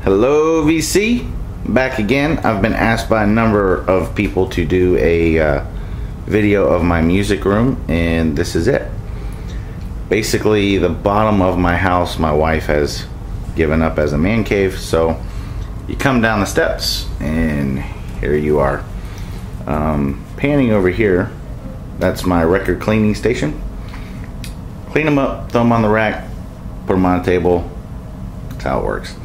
Hello VC, back again. I've been asked by a number of people to do a video of my music room, and this is it. Basically, the bottom of my house my wife has given up as a man cave, so you come down the steps and here you are. Panning over here, that's my record cleaning station. Clean them up, throw them on the rack, put them on a table. That's how it works.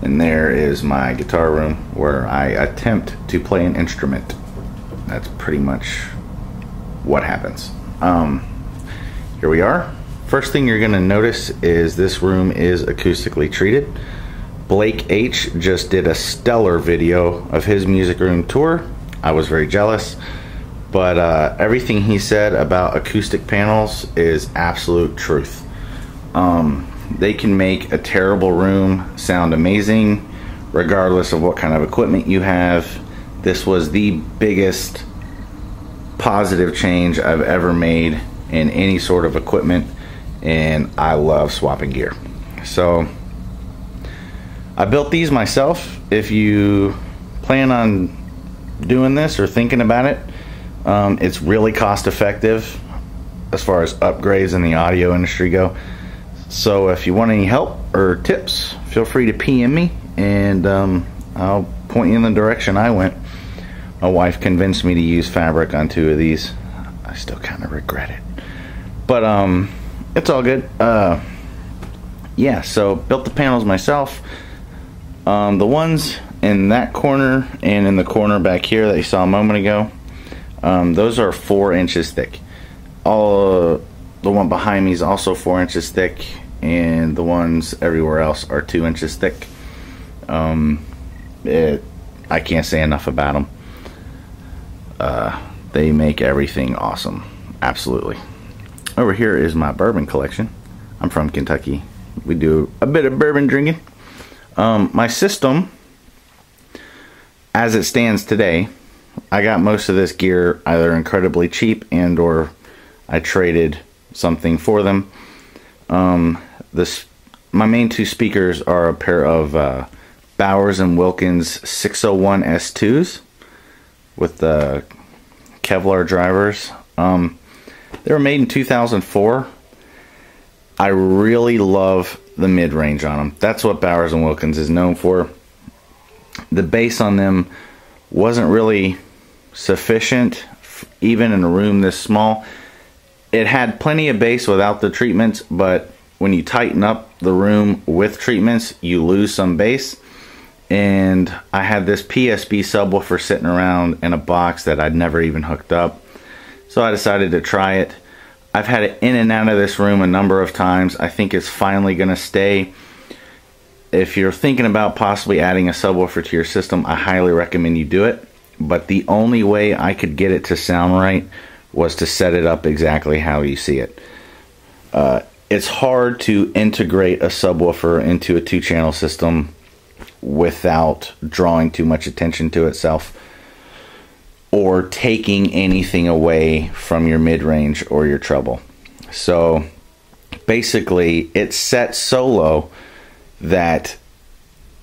And there is my guitar room where I attempt to play an instrument. That's pretty much what happens. Here we are. First thing you're gonna notice is this room is acoustically treated. Blake H just did a stellar video of his music room tour. I was very jealous, but everything he said about acoustic panels is absolute truth. They can make a terrible room sound amazing regardless of what kind of equipment you have. This was the biggest positive change I've ever made in any sort of equipment, and I love swapping gear. So I built these myself. If you plan on doing this or thinking about it, it's really cost effective as far as upgrades in the audio industry go. So if you want any help or tips, feel free to PM me, and I'll point you in the direction I went. My wife convinced me to use fabric on 2 of these. I still kind of regret it, but it's all good. Yeah, so built the panels myself. The ones in that corner and in the corner back here that you saw a moment ago, those are 4 inches thick. The one behind me is also 4 inches thick, and the ones everywhere else are 2 inches thick. I can't say enough about them. They make everything awesome. Absolutely. Over here is my bourbon collection. I'm from Kentucky. We do a bit of bourbon drinking. My system, as it stands today, I got most of this gear either incredibly cheap and or I traded something for them. My main 2 speakers are a pair of Bowers & Wilkins 601 S2s with the Kevlar drivers. They were made in 2004. I really love the mid-range on them. That's what Bowers & Wilkins is known for. The bass on them wasn't really sufficient, even in a room this small. It had plenty of bass without the treatments, but when you tighten up the room with treatments, you lose some bass. And I had this PSB subwoofer sitting around in a box that I'd never even hooked up. So I decided to try it. I've had it in and out of this room a number of times. I think it's finally going to stay. If you're thinking about possibly adding a subwoofer to your system, I highly recommend you do it. But the only way I could get it to sound right was to set it up exactly how you see it. It's hard to integrate a subwoofer into a 2-channel system without drawing too much attention to itself or taking anything away from your mid-range or your treble. So basically it's set so low that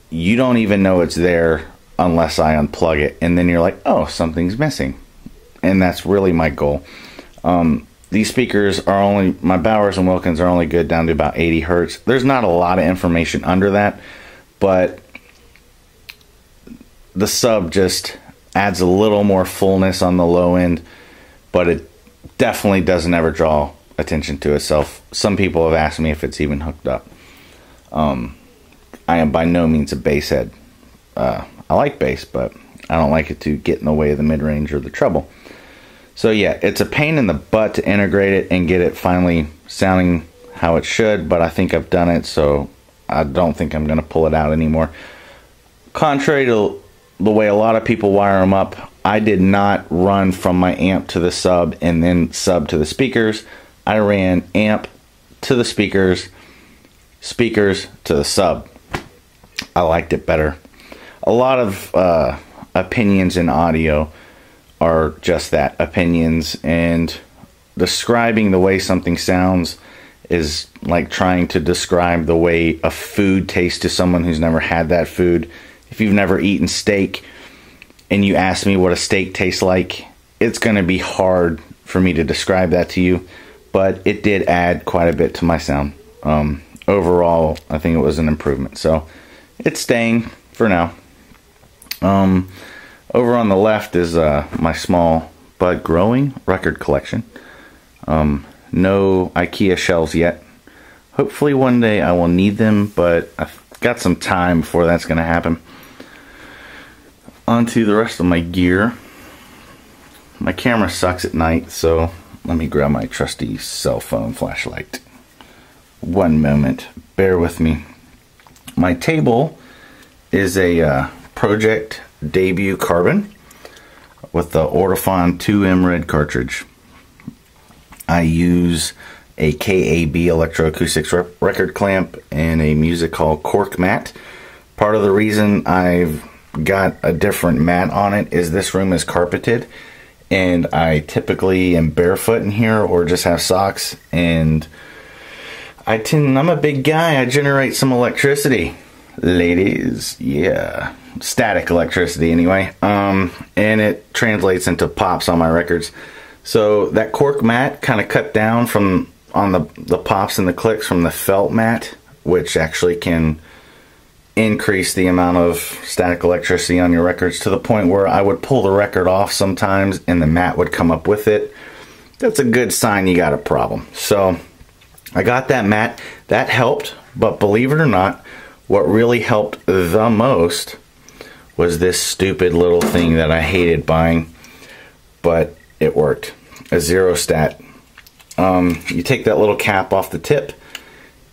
you don't even know it's there unless I unplug it, and then you're like, oh, something's missing. And that's really my goal. These speakers are only, my Bowers & Wilkins are only good down to about 80 hertz. There's not a lot of information under that, but the sub just adds a little more fullness on the low end, but it definitely doesn't ever draw attention to itself. Some people have asked me if it's even hooked up. I am by no means a bass head. I like bass, but I don't like it to get in the way of the mid-range or the treble. So yeah, it's a pain in the butt to integrate it and get it finally sounding how it should, but I think I've done it, so I don't think I'm going to pull it out anymore. Contrary to the way a lot of people wire them up, I did not run from my amp to the sub and then sub to the speakers. I ran amp to the speakers, speakers to the sub. I liked it better. A lot of opinions in audio are just that, opinions, and describing the way something sounds is like trying to describe the way a food tastes to someone who's never had that food. If you've never eaten steak and you ask me what a steak tastes like, it's going to be hard for me to describe that to you, but it did add quite a bit to my sound. Overall, I think it was an improvement, so it's staying for now. Over on the left is my small but growing record collection. No IKEA shelves yet. Hopefully one day I will need them, but I've got some time before that's going to happen. On to the rest of my gear. My camera sucks at night, so let me grab my trusty cell phone flashlight. One moment, bear with me. My table is a Project Debut Carbon with the Ortofon 2M red cartridge. I use a KAB electroacoustics record clamp and a Music Hall cork mat. Part of the reason I've got a different mat on it is this room is carpeted, and I typically am barefoot in here or just have socks, and I'm a big guy. I generate some electricity, ladies. Yeah, static electricity anyway. And it translates into pops on my records. So that cork mat kind of cut down from on the pops and the clicks from the felt mat, which actually can increase the amount of static electricity on your records to the point where I would pull the record off sometimes and the mat would come up with it. That's a good sign you got a problem. So I got that mat. That helped, but believe it or not, what really helped the most was this stupid little thing that I hated buying, but it worked. A zero stat. You take that little cap off the tip,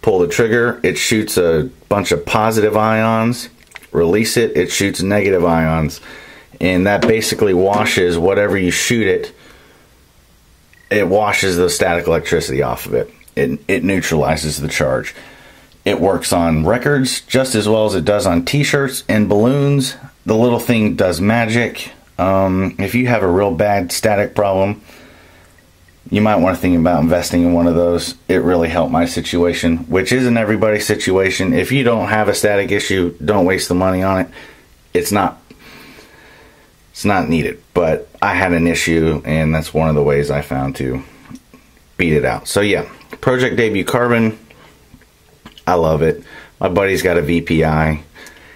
pull the trigger, it shoots a bunch of positive ions. Release it, it shoots negative ions. And that basically washes whatever you shoot it. It washes the static electricity off of it. It neutralizes the charge. It works on records just as well as it does on t-shirts and balloons. The little thing does magic. If you have a real bad static problem, you might want to think about investing in one of those. It really helped my situation, which isn't everybody's situation. If you don't have a static issue, don't waste the money on it. It's not needed, but I had an issue, and that's one of the ways I found to beat it out. So yeah, Project Debut Carbon, I love it. My buddy's got a VPI. It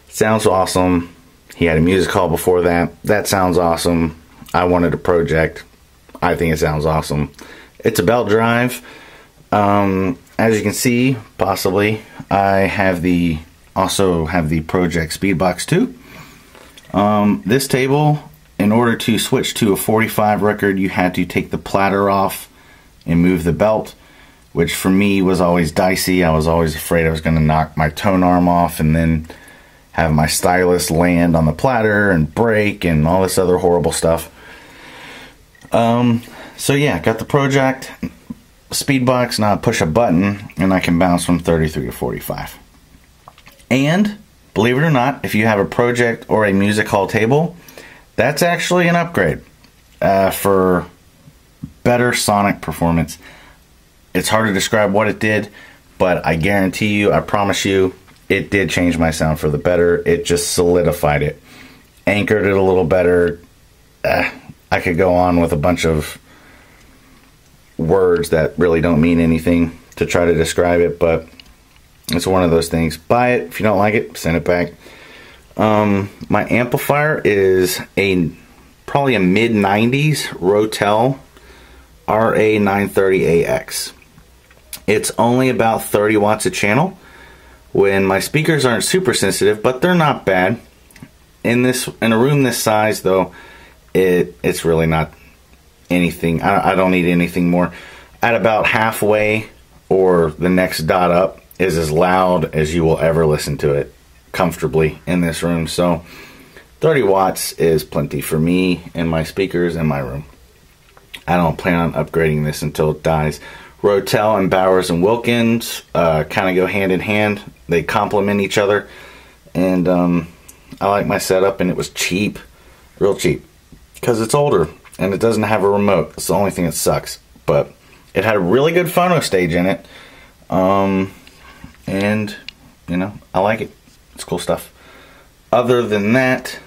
sounds awesome. He had a Music Hall before that. That sounds awesome. I wanted a Project. I think it sounds awesome. It's a belt drive. As you can see, possibly, I also have the Project Speedbox 2. This table, in order to switch to a 45 record, you had to take the platter off and move the belt, which for me was always dicey. I was always afraid I was going to knock my tone arm off and then have my stylus land on the platter and break and all this other horrible stuff. So yeah, got the Project Speedbox. Now I push a button and I can bounce from 33 to 45. And believe it or not, if you have a Project or a Music Hall table, that's actually an upgrade for better sonic performance. It's hard to describe what it did, but I guarantee you, I promise you, it did change my sound for the better. It just solidified it, anchored it a little better. I could go on with a bunch of words that really don't mean anything to try to describe it, but it's one of those things. Buy it. If you don't like it, send it back. My amplifier is probably a mid-90s Rotel RA930AX. It's only about 30 watts a channel. When my speakers aren't super sensitive, but they're not bad. In a room this size, though, it's really not anything. I don't need anything more. At about halfway or the next dot up is as loud as you will ever listen to it comfortably in this room. So 30 watts is plenty for me and my speakers in my room. I don't plan on upgrading this until it dies. Rotel and Bowers and Wilkins kind of go hand in hand. They complement each other, and I like my setup, and it was cheap, real cheap, because it's older and it doesn't have a remote. It's the only thing that sucks, but it had a really good phono stage in it. And you know, I like it. It's cool stuff. Other than that,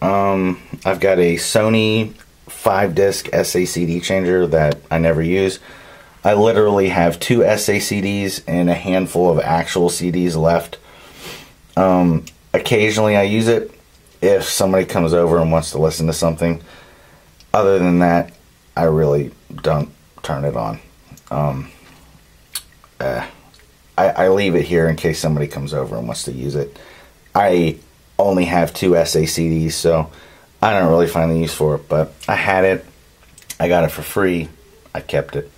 I've got a Sony 5-disc SACD changer that I never use. I literally have 2 SACDs and a handful of actual CDs left. Occasionally I use it if somebody comes over and wants to listen to something. Other than that, I really don't turn it on. I leave it here in case somebody comes over and wants to use it. I only have 2 SACDs, so I don't really find the use for it, but I had it. I got it for free. I kept it.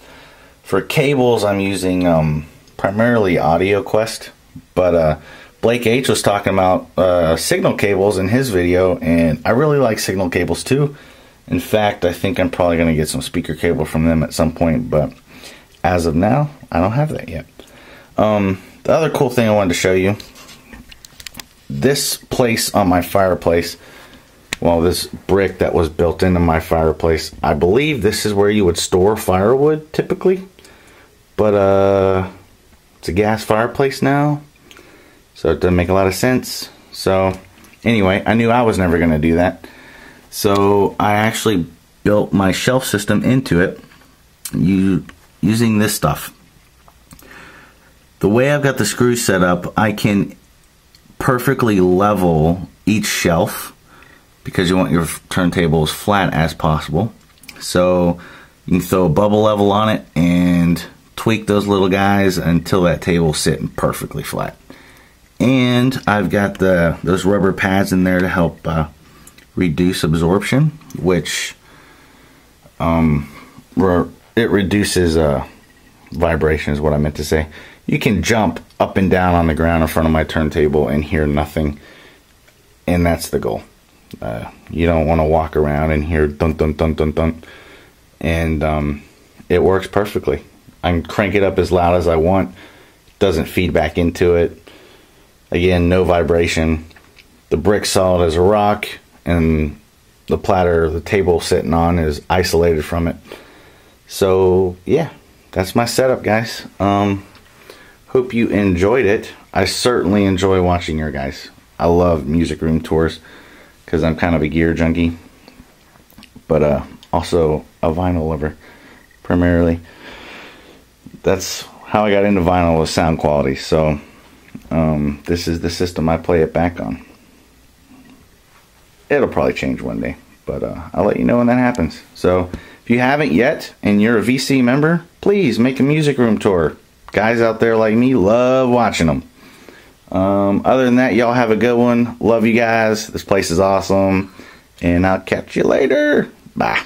For cables, I'm using primarily Audio Quest, but Blake H was talking about signal cables in his video, and I really like signal cables too. In fact, I think I'm probably going to get some speaker cable from them at some point, but as of now, I don't have that yet. The other cool thing I wanted to show you, this place on my fireplace, well, this brick that was built into my fireplace, I believe this is where you would store firewood typically, but it's a gas fireplace now, so it doesn't make a lot of sense. So anyway, I knew I was never going to do that, so I actually built my shelf system into it using this stuff. The way I've got the screws set up, I can perfectly level each shelf because you want your turntable as flat as possible. So you can throw a bubble level on it and tweak those little guys until that table's sitting perfectly flat. And I've got those rubber pads in there to help reduce absorption, which it reduces vibration is what I meant to say. You can jump up and down on the ground in front of my turntable and hear nothing, and that's the goal. You don't want to walk around and hear dun dun dun dun dun, and it works perfectly. I can crank it up as loud as I want. It doesn't feed back into it. Again, no vibration. The brick's solid as a rock, and the platter the table sitting on is isolated from it. So yeah, that's my setup, guys. Hope you enjoyed it. I certainly enjoy watching your guys. I love music room tours because I'm kind of a gear junkie, but also a vinyl lover primarily. That's how I got into vinyl, with sound quality. So this is the system I play it back on. It'll probably change one day, but I'll let you know when that happens. So if you haven't yet and you're a VC member, please make a music room tour. Guys out there like me love watching them. Other than that, y'all have a good one. Love you guys. This place is awesome. And I'll catch you later. Bye.